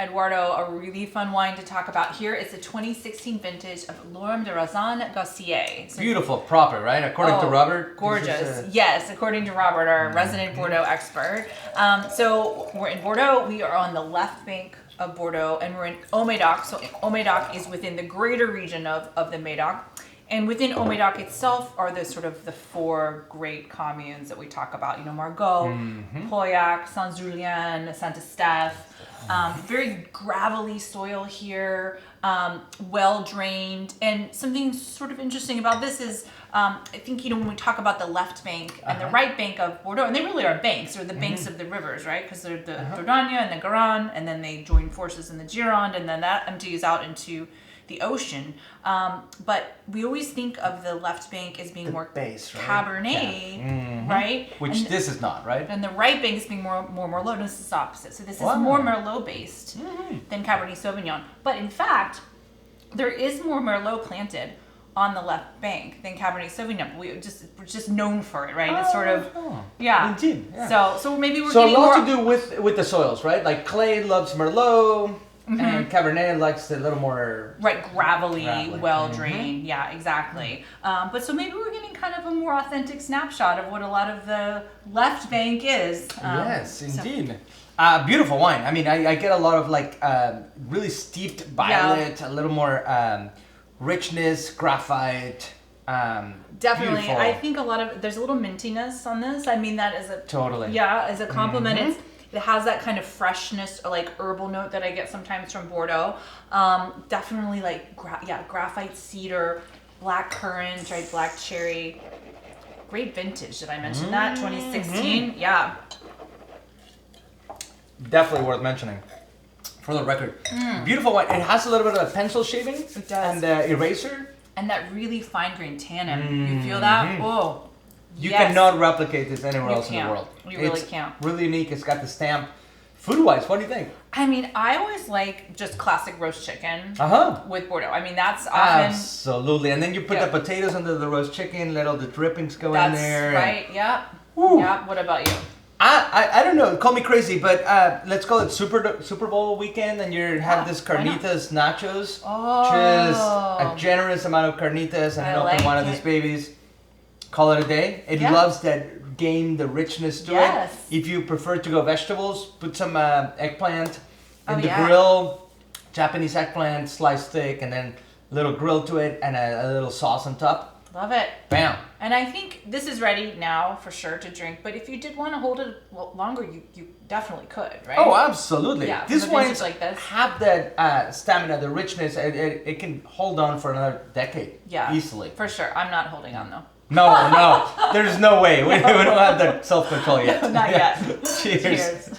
Eduardo, a really fun wine to talk about here. It's a 2016 vintage of L'Orme de Rauzan-Gassies. So, beautiful, proper, right? According to Robert. Gorgeous. Yes, according to Robert, our resident Bordeaux expert. So we're in Bordeaux. We are on the left bank of Bordeaux, and we're in Haut-Médoc. So Haut-Médoc is within the greater region of the Médoc. And within Haut-Médoc itself are the sort of the four great communes that we talk about. You know, Margaux, Pauillac, Saint-Julien, Saint-Estèphe. Very gravelly soil here, well drained. And something sort of interesting about this is, I think, you know, when we talk about the left bank and the right bank of Bordeaux, and they really are banks, or the banks of the rivers, right? Because they're the Dordogne and the Garonne, and then they join forces in the Gironde, and then that empties out into the ocean. But we always think of the left bank as being the more base, right? Cabernet, right? Which this is not, right? And the right bank is being more Merlot, and this is opposite. So this is more Merlot based than Cabernet Sauvignon. But in fact, there is more Merlot planted on the left bank than Cabernet Sauvignon. We're just known for it, right? It's sort of Indeed. Yeah. So maybe we're so getting a lot more to do with the soils, right? Like clay loves Merlot. And Cabernet likes a little more gravelly, well drained. Yeah, exactly. But so maybe we're getting kind of a more authentic snapshot of what a lot of the left bank is. Yes, indeed. Beautiful wine. I mean, I get a lot of like really steeped violet, a little more richness, graphite. Definitely. Beautiful. I think there's a little mintiness on this. I mean that as a compliment. It has that kind of freshness or like herbal note that I get sometimes from Bordeaux. Definitely like graphite cedar, blackcurrant, right? Black cherry. Great vintage. Did I mention that? 2016. Yeah. Definitely worth mentioning. For the record, beautiful wine. It has a little bit of a pencil shaving. It does. And eraser. And that really fine grained tannin. You feel that? Oh. You cannot replicate this anywhere else in the world. You really can't. Really unique. It's got the stamp. Food-wise, what do you think? I mean, I always like just classic roast chicken with Bordeaux. I mean, that's often... Absolutely. And then you put the potatoes under the roast chicken, let all the drippings go in there. That's right, yeah. Yeah, what about you? I don't know, call me crazy, but let's call it Super Bowl weekend, and you have this carnitas nachos. Just a generous amount of carnitas, and an open one of these babies. Call it a day. It loves that the richness to it. If you prefer to go vegetables, put some eggplant in the grill, Japanese eggplant, sliced thick, and then a little grill to it, and a little sauce on top. Love it. Bam. And I think this is ready now for sure to drink, but if you did want to hold it longer, you definitely could, right? Oh, absolutely. Yeah, these wines like this have that stamina, the richness. It can hold on for another decade. Yeah, easily. For sure. I'm not holding on though. No, there's no way. We don't have that self-control yet. Not yet. Cheers.